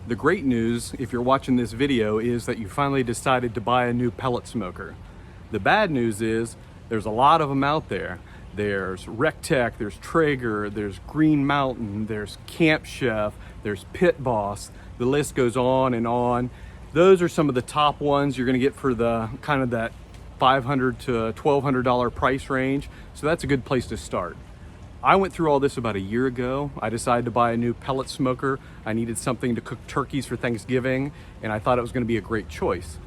The great news, if you're watching this video, is that you finally decided to buy a new pellet smoker. The bad news is there's a lot of them out there. There's RecTec, there's Traeger, there's Green Mountain, there's Camp Chef, there's Pit Boss. The list goes on and on. Those are some of the top ones you're gonna get for the kind of that $500 to $1,200 price range. So that's a good place to start. I went through all this about a year ago. I decided to buy a new pellet smoker. I needed something to cook turkeys for Thanksgiving, and I thought it was gonna be a great choice.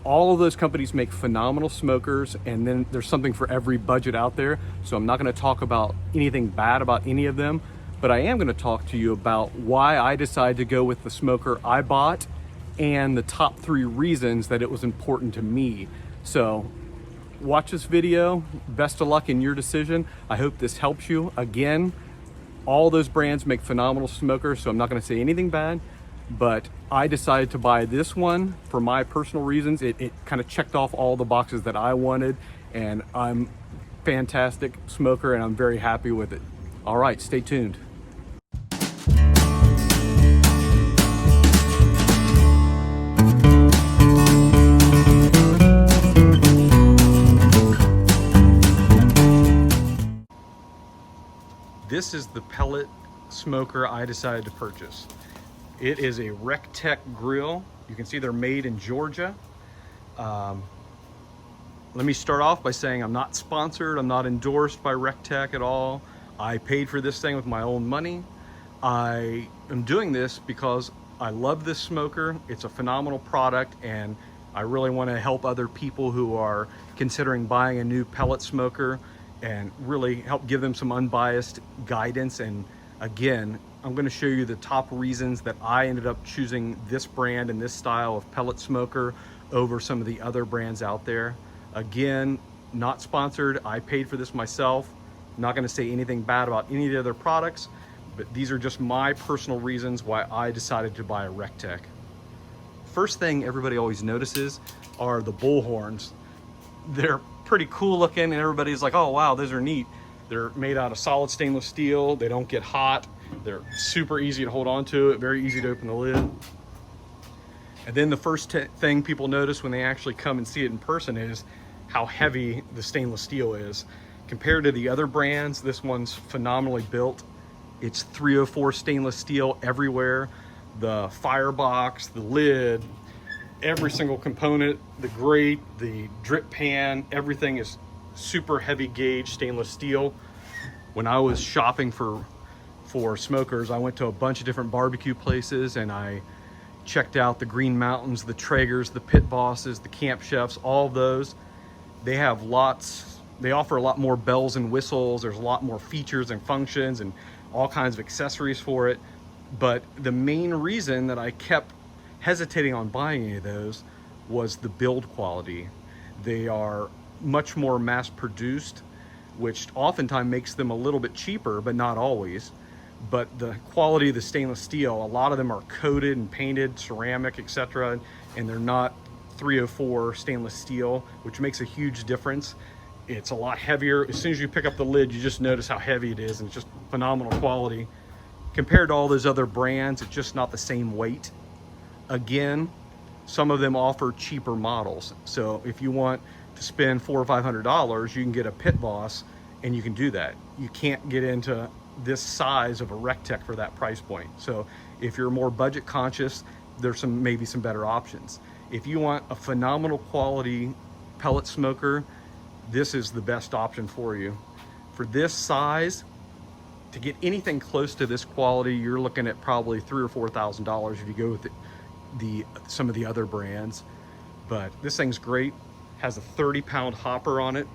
All of those companies make phenomenal smokers, and then there's something for every budget out there. So I'm not gonna talk about anything bad about any of them, but I am gonna talk to you about why I decided to go with the smoker I bought and the top 3 reasons that it was important to me. So watch this video. Best of luck in your decision. I hope this helps you. Again, all those brands make phenomenal smokers, so I'm not gonna say anything bad, but I decided to buy this one for my personal reasons. It kind of checked off all the boxes that I wanted, and I'm fantastic smoker and I'm very happy with it. All right, stay tuned. This is the pellet smoker I decided to purchase. It is a RecTec grill. You can see they're made in Georgia. Let me start off by saying I'm not sponsored. I'm not endorsed by RecTec at all. I paid for this thing with my own money. I am doing this because I love this smoker. It's a phenomenal product, and I really want to help other people who are considering buying a new pellet smoker and really help give them some unbiased guidance. And again, I'm going to show you the top reasons that I ended up choosing this brand and this style of pellet smoker over some of the other brands out there. Again, not sponsored. I paid for this myself. Not going to say anything bad about any of the other products, but these are just my personal reasons why I decided to buy a RecTec. First thing everybody always notices are the bull horns. They're pretty cool looking, and everybody's like, oh wow, those are neat. They're made out of solid stainless steel. They don't get hot. They're super easy to hold on to, very easy to open the lid. And then the first thing people notice when they actually come and see it in person is how heavy the stainless steel is. Compared to the other brands, this one's phenomenally built. It's 304 stainless steel everywhere. The firebox, the lid, every single component, the grate, the drip pan, everything is super heavy gauge stainless steel. When I was shopping for smokers, I went to a bunch of different barbecue places, and I checked out the Green Mountains, the Traegers, the Pit Bosses, the Camp Chefs, all of those. They have lots, they offer a lot more bells and whistles. There's a lot more features and functions and all kinds of accessories for it. But the main reason that I kept hesitating on buying any of those was the build quality. They are much more mass produced, which oftentimes makes them a little bit cheaper, but not always. But the quality of the stainless steel, a lot of them are coated and painted, ceramic, etc., and they're not 304 stainless steel, which makes a huge difference. It's a lot heavier. As soon as you pick up the lid, you just notice how heavy it is, and it's just phenomenal quality. Compared to all those other brands, it's just not the same weight. Again, some of them offer cheaper models. So if you want to spend $400 or $500, you can get a Pit Boss, and you can do that. You can't get into this size of a RecTec for that price point. So if you're more budget conscious, there's maybe some better options. If you want a phenomenal quality pellet smoker, this is the best option for you. For this size, to get anything close to this quality, you're looking at probably $3,000 or $4,000 if you go with some of the other brands. But this thing's great. Has a 30-pound hopper on it.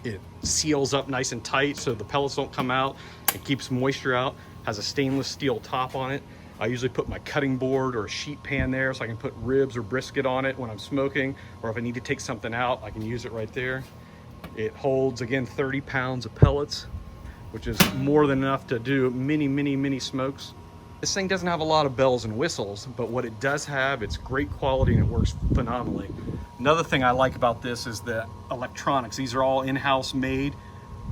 It seals up nice and tight so the pellets don't come out. It keeps moisture out. Has a stainless steel top on it. I usually put my cutting board or a sheet pan there so I can put ribs or brisket on it when I'm smoking, or if I need to take something out, I can use it right there. It holds, again, 30 pounds of pellets, which is more than enough to do many smokes. This thing doesn't have a lot of bells and whistles, but what it does have, it's great quality and it works phenomenally. Another thing I like about this is the electronics. These are all in-house made.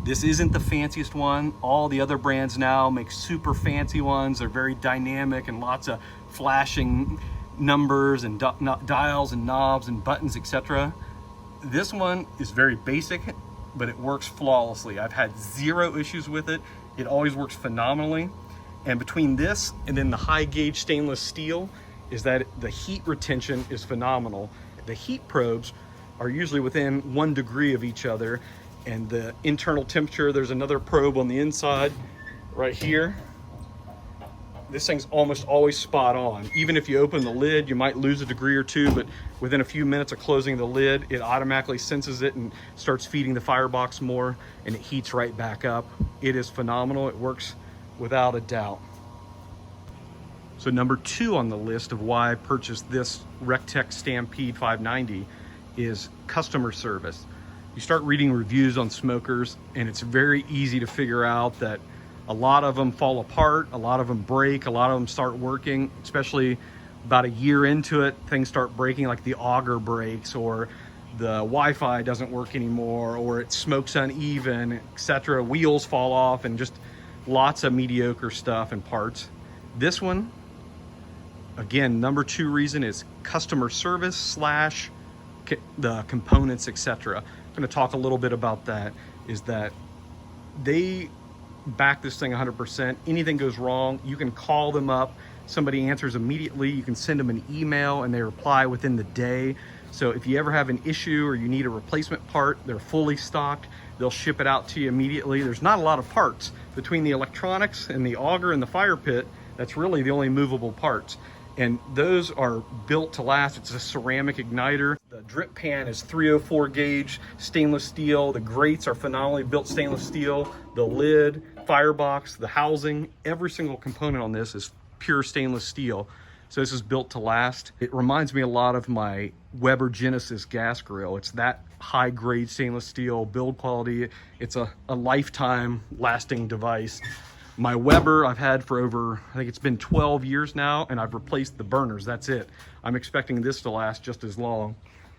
This isn't the fanciest one. All the other brands now make super fancy ones. They're very dynamic and lots of flashing numbers and dials and knobs and buttons, etc. This one is very basic, but it works flawlessly. I've had zero issues with it. It always works phenomenally. And between this and then the high gauge stainless steel is that the heat retention is phenomenal. The heat probes are usually within 1 degree of each other, and the internal temperature, there's another probe on the inside right here. This thing's almost always spot on. Even if you open the lid, you might lose a degree or two, but within a few minutes of closing the lid, it automatically senses it and starts feeding the firebox more, and it heats right back up. It is phenomenal. It works without a doubt. So number 2 on the list of why I purchased this RecTec Stampede 590 is customer service. You start reading reviews on smokers, and it's very easy to figure out that a lot of them fall apart, a lot of them break, a lot of them start working, especially about a year into it, things start breaking, like the auger breaks, or the Wi-Fi doesn't work anymore, or it smokes uneven, etc. Wheels fall off, and just lots of mediocre stuff and parts. This one, again, number 2 reason is customer service slash the components, etc. I'm going to talk a little bit about that. Is that they back this thing 100%. Anything goes wrong, you can call them up, somebody answers immediately. You can send them an email and they reply within the day. So if you ever have an issue or you need a replacement part, they're fully stocked. They'll ship it out to you immediately. There's not a lot of parts between the electronics and the auger and the fire pit. That's really the only movable parts, and those are built to last. It's a ceramic igniter. The drip pan is 304 gauge stainless steel. The grates are phenomenally built stainless steel. The lid, firebox, the housing, every single component on this is pure stainless steel. So this is built to last. It reminds me a lot of my Weber Genesis gas grill. It's that high grade stainless steel build quality. It's a lifetime lasting device. My Weber I've had for over, I think it's been 12 years now, and I've replaced the burners. That's it. I'm expecting this to last just as long.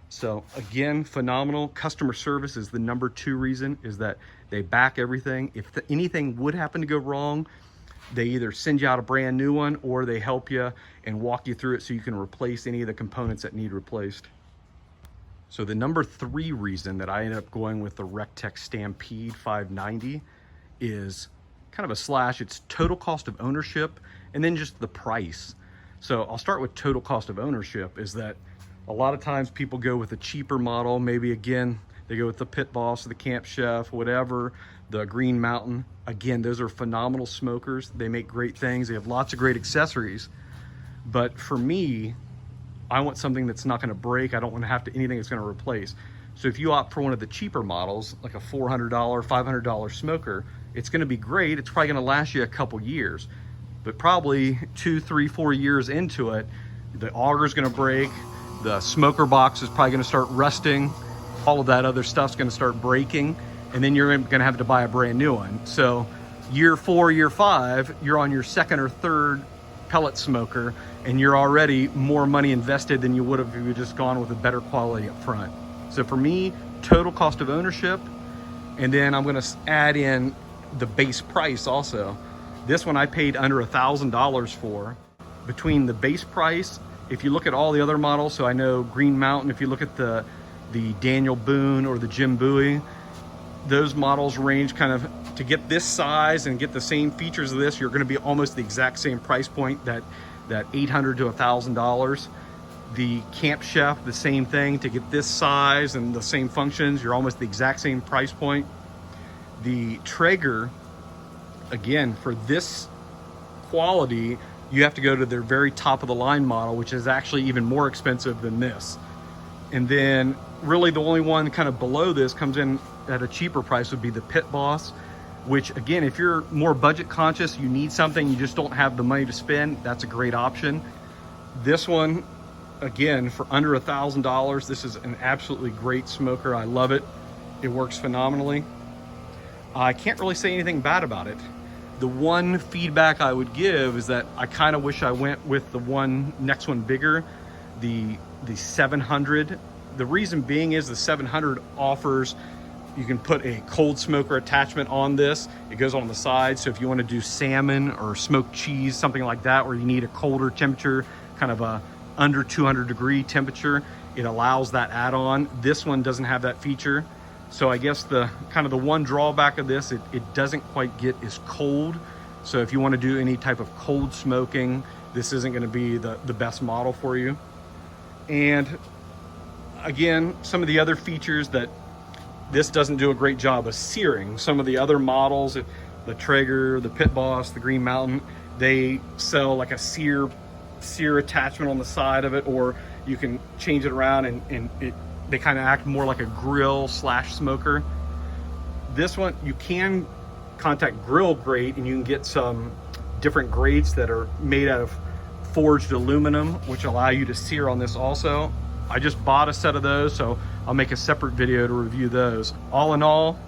So again, phenomenal. Customer service is the number 2 reason, is that they back everything. If anything would happen to go wrong, they either send you out a brand new one or they help you and walk you through it so you can replace any of the components that need replaced. So the number 3 reason that I ended up going with the RecTec Stampede 590 is kind of a slash. It's total cost of ownership and then just the price. So I'll start with total cost of ownership. Is that a lot of times people go with a cheaper model. Maybe again, they go with the Pit Boss, the Camp Chef, whatever, the Green Mountain. Again, those are phenomenal smokers. They make great things. They have lots of great accessories. But for me, I want something that's not going to break. I don't want to have to anything that's going to replace. So if you opt for one of the cheaper models, like a $400, $500 smoker, it's going to be great. It's probably going to last you a couple years, but probably 2, 3, 4 years into it, the auger is going to break. The smoker box is probably going to start rusting. All of that other stuff's going to start breaking, and then you're going to have to buy a brand new one. So year 4, year 5, you're on your 2nd or 3rd pellet smoker, and you're already more money invested than you would have if you had just gone with a better quality up front. So for me, total cost of ownership, and then I'm going to add in the base price also. This one I paid under $1,000 for. Between the base price, if you look at all the other models, so I know Green Mountain, if you look at the Daniel Boone or the Jim Bowie, those models range kind of, to get this size and get the same features of this, you're going to be almost the exact same price point, that $800 to $1,000. The Camp Chef, the same thing. To get this size and the same functions, you're almost the exact same price point. The Traeger, again, for this quality, you have to go to their very top of the line model, which is actually even more expensive than this. And then really the only one kind of below this comes in at a cheaper price would be the Pit Boss, which again, if you're more budget conscious, you need something, you just don't have the money to spend, that's a great option. This one, again, for under $1,000, this is an absolutely great smoker. I love it. It works phenomenally. I can't really say anything bad about it. The one feedback I would give is that I kind of wish I went with the next one bigger, the 700. The reason being is the 700 offers You can put a cold smoker attachment on this. It goes on the side, so if you want to do salmon or smoked cheese, something like that, where you need a colder temperature, kind of a under 200 degree temperature, it allows that add-on. This one doesn't have that feature. So I guess the kind of the one drawback of this, it doesn't quite get as cold. So if you want to do any type of cold smoking, this isn't going to be the best model for you. And again, some of the other features that this doesn't do a great job of searing. Some of the other models, the Traeger, the Pit Boss, the Green Mountain, they sell like a sear attachment on the side of it, or you can change it around and they kind of act more like a grill slash smoker. This one, you can contact Grill Grate and you can get some different grates that are made out of forged aluminum, which allow you to sear on this also. I just bought a set of those, so I'll make a separate video to review those. All in all,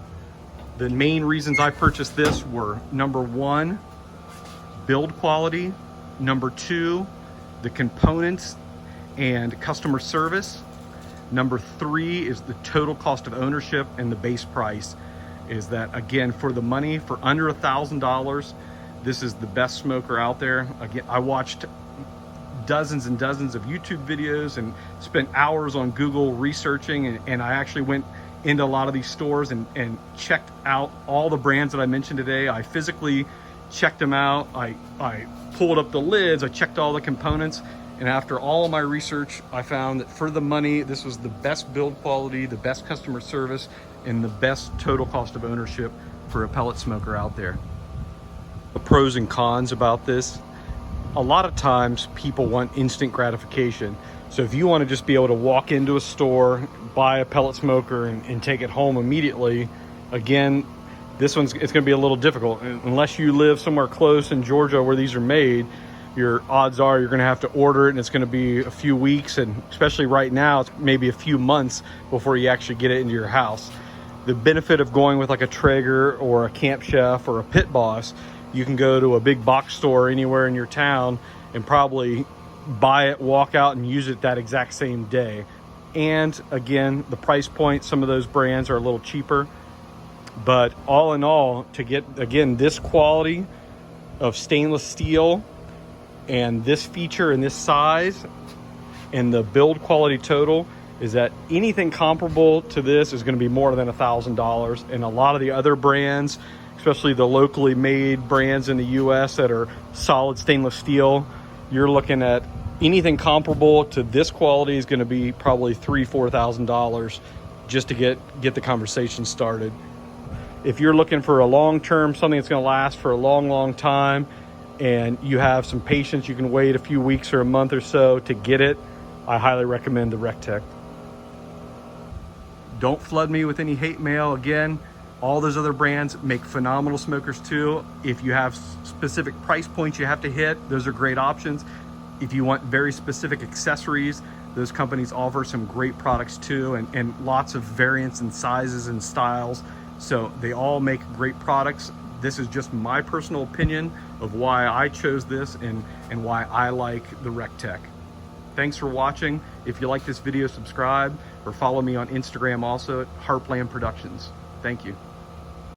the main reasons I purchased this were: number one, build quality; number two, the components and customer service; number three is the total cost of ownership, and the base price is that, again, for the money, for under $1,000, this is the best smoker out there. Again, I watched dozens and dozens of YouTube videos and spent hours on Google researching, and I actually went into a lot of these stores and checked out all the brands that I mentioned today. I physically checked them out. I pulled up the lids, I checked all the components, and after all of my research, I found that for the money, this was the best build quality, the best customer service, and the best total cost of ownership for a pellet smoker out there. The pros and cons about this: a lot of times people want instant gratification. So if you want to just be able to walk into a store, buy a pellet smoker and take it home immediately, again, it's going to be a little difficult. Unless you live somewhere close in Georgia where these are made, your odds are you're going to have to order it, and it's going to be a few weeks, and especially right now, it's maybe a few months before you actually get it into your house. The benefit of going with like a Traeger or a Camp Chef or a Pit Boss, you can go to a big box store anywhere in your town and probably buy it, walk out, and use it that exact same day. And again, the price point, some of those brands are a little cheaper. But all in all, to get, again, this quality of stainless steel and this feature and this size and the build quality total, is that anything comparable to this is going to be more than $1,000. And a lot of the other brands, especially the locally made brands in the US that are solid stainless steel, you're looking at anything comparable to this quality is going to be probably $3,000–$4,000 just to get the conversation started. If you're looking for a long-term, something that's going to last for a long time, and you have some patience, you can wait a few weeks or a month or so to get it, I highly recommend the RecTec. Don't flood me with any hate mail. Again, all those other brands make phenomenal smokers too. If you have specific price points you have to hit, those are great options. If you want very specific accessories, those companies offer some great products too, and lots of variants and sizes and styles. So they all make great products. This is just my personal opinion of why I chose this and why I like the RecTec. Thanks for watching. If you like this video, subscribe or follow me on Instagram also at Heartland Productions. Thank you.